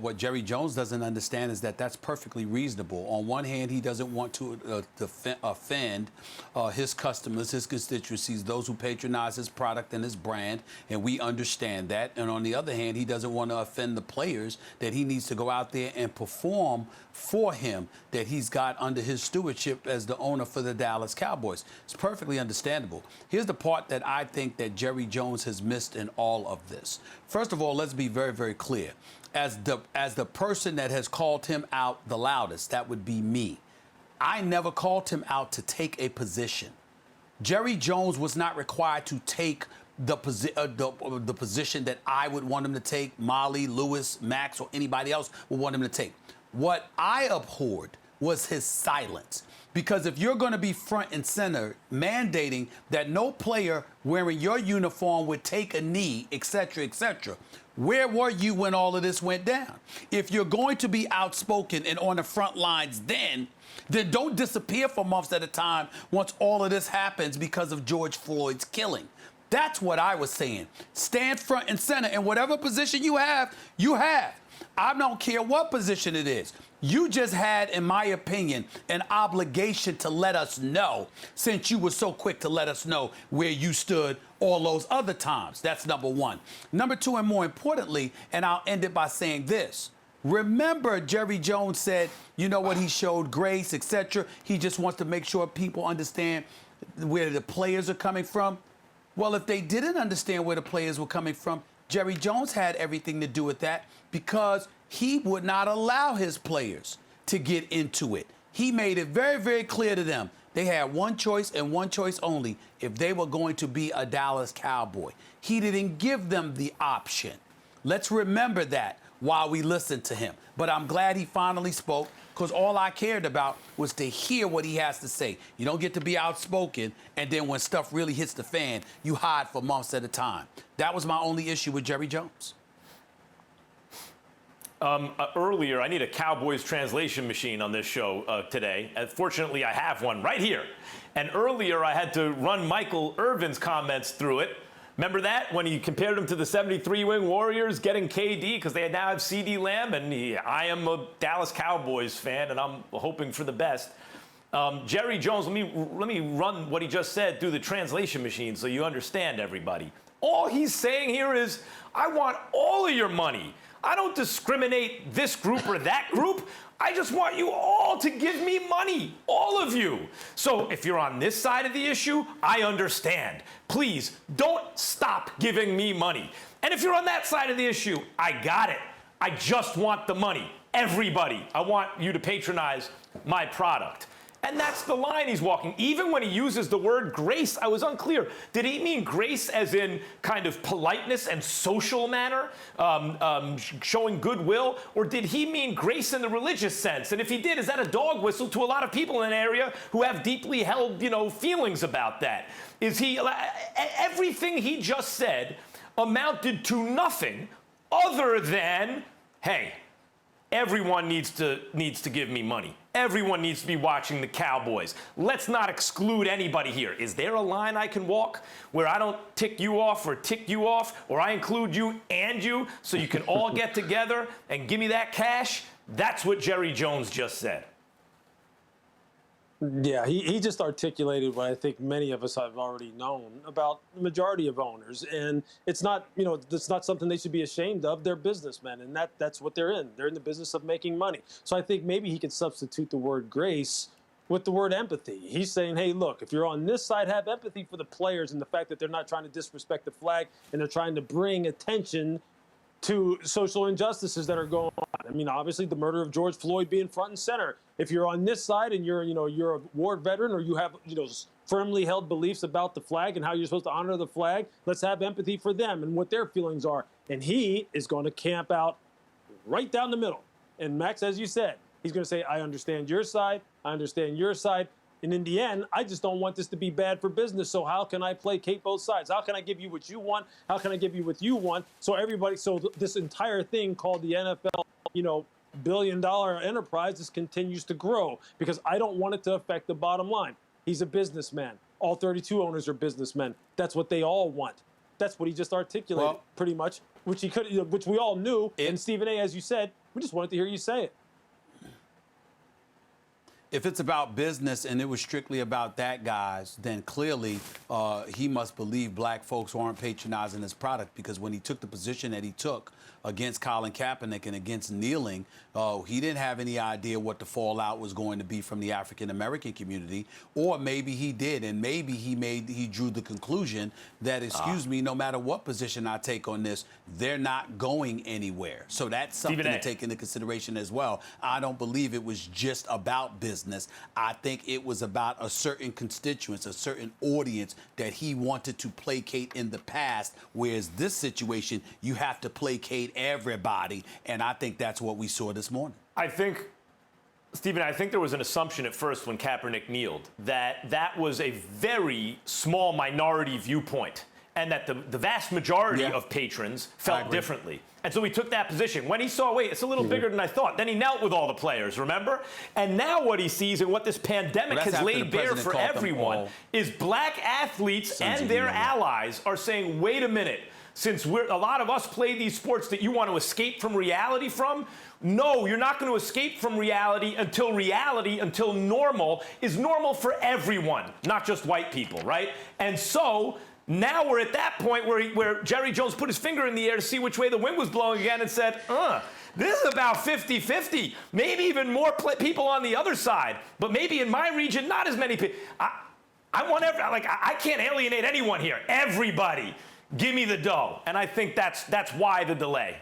What Jerry Jones doesn't understand is that that's perfectly reasonable. On one hand, he doesn't want to offend his customers, his constituencies, those who patronize his product and his brand, and we understand that. And on the other hand, he doesn't want to offend the players that he needs to go out there and perform for him, that he's got under his stewardship as the owner for the Dallas Cowboys. It's perfectly understandable. Here's the part that I think that Jerry Jones has missed in all of this. First of all, let's be very, very clear. As the person that has called him out the loudest, that would be me. I never called him out to take a position. Jerry Jones was not required to take the position that I would want him to take, Molly, Lewis, Max, or anybody else would want him to take. What I abhorred was his silence. Because if you're going to be front and center mandating that no player wearing your uniform would take a knee, etc., where were you when all of this went down? If you're going to be outspoken and on the front lines then don't disappear for months at a time once all of this happens because of George Floyd's killing. That's what I was saying. Stand front and center, and whatever position you have, you have. I don't care what position it is. You just had, in my opinion, an obligation to let us know, since you were so quick to let us know where you stood all those other times. That's number one. Number two, and more importantly, and I'll end it by saying this. Remember, Jerry Jones said, you know what, he showed grace, etc. He just wants to make sure people understand where the players are coming from. Well, if they didn't understand where the players were coming from, Jerry Jones had everything to do with that because he would not allow his players to get into it. He made it very, very clear to them. They had one choice and one choice only if they were going to be a Dallas Cowboy. He didn't give them the option. Let's remember that while we listen to him. But I'm glad he finally spoke, because all I cared about was to hear what he has to say. You don't get to be outspoken, and then when stuff really hits the fan, you hide for months at a time. That was my only issue with Jerry Jones. Earlier, I need a Cowboys translation machine on this show today. Fortunately, I have one right here. And earlier, I had to run Michael Irvin's comments through it. Remember that? When he compared him to the 73 Wing Warriors getting KD because they now have CeeDee Lamb, and I am a Dallas Cowboys fan, and I'm hoping for the best. Jerry Jones, let me run what he just said through the translation machine so you understand, everybody. All he's saying here is, I want all of your money. I don't discriminate this group or that group. I just want you all to give me money, all of you. So if you're on this side of the issue, I understand. Please don't stop giving me money. And if you're on that side of the issue, I got it. I just want the money. Everybody, I want you to patronize my product. And that's the line he's walking. Even when he uses the word grace, I was unclear. Did he mean grace as in kind of politeness and social manner, showing goodwill? Or did he mean grace in the religious sense? And if he did, is that a dog whistle to a lot of people in an area who have deeply held, feelings about that? Is he, everything he just said amounted to nothing other than, hey, everyone needs to give me money. Everyone needs to be watching the Cowboys. Let's not exclude anybody here. Is there a line I can walk where I don't tick you off, or I include you and you so you can all get together and give me that cash? That's what Jerry Jones just said. Yeah, he just articulated what I think many of us have already known about the majority of owners. And it's not, it's not something they should be ashamed of. They're businessmen, and that's what they're in. They're in the business of making money. So I think maybe he could substitute the word grace with the word empathy. He's saying, hey, look, if you're on this side, have empathy for the players and the fact that they're not trying to disrespect the flag and they're trying to bring attention to social injustices that are going on. I mean, obviously, the murder of George Floyd being front and center. If you're on this side and you're a war veteran, or you have, firmly held beliefs about the flag and how you're supposed to honor the flag, let's have empathy for them and what their feelings are. And he is going to camp out right down the middle. And Max, as you said, he's going to say, I understand your side. I understand your side. And in the end, I just don't want this to be bad for business. So how can I placate both sides? How can I give you what you want? How can I give you what you want? So this entire thing called the NFL, billion-dollar enterprise just continues to grow because I don't want it to affect the bottom line. He's a businessman. All 32 owners are businessmen. That's what they all want. That's what he just articulated, pretty much, which we all knew. And Stephen A., as you said, We just wanted to hear you say it. If it's about business and it was strictly about that, guys, then clearly he must believe black folks aren't patronizing his product, because when he took the position that he took against Colin Kaepernick and against kneeling, he didn't have any idea what the fallout was going to be from the African-American community. Or maybe he did, and maybe he drew the conclusion that, excuse me, no matter what position I take on this, they're not going anywhere. So that's something to take into consideration as well. I don't believe it was just about business. I think it was about a certain constituents, a certain audience that he wanted to placate in the past, whereas this situation, you have to placate everybody, and I think that's what we saw this morning. I think, Stephen, I think there was an assumption at first when Kaepernick kneeled that was a very small minority viewpoint, and that the vast majority of patrons felt differently. And so he took that position. When he saw, wait, it's a little bigger than I thought, then he knelt with all the players, remember? And now what he sees and what this pandemic has laid bare for everyone is black athletes and their allies are saying, wait a minute, since a lot of us play these sports that you want to escape from reality from, no, you're not going to escape from reality, until normal is normal for everyone, not just white people, right? And so now we're at that point where Jerry Jones put his finger in the air to see which way the wind was blowing again and said, this is about 50-50, maybe even more people on the other side, but maybe in my region, not as many people. I want I can't alienate anyone here. Everybody, give me the dough. And I think that's why the delay.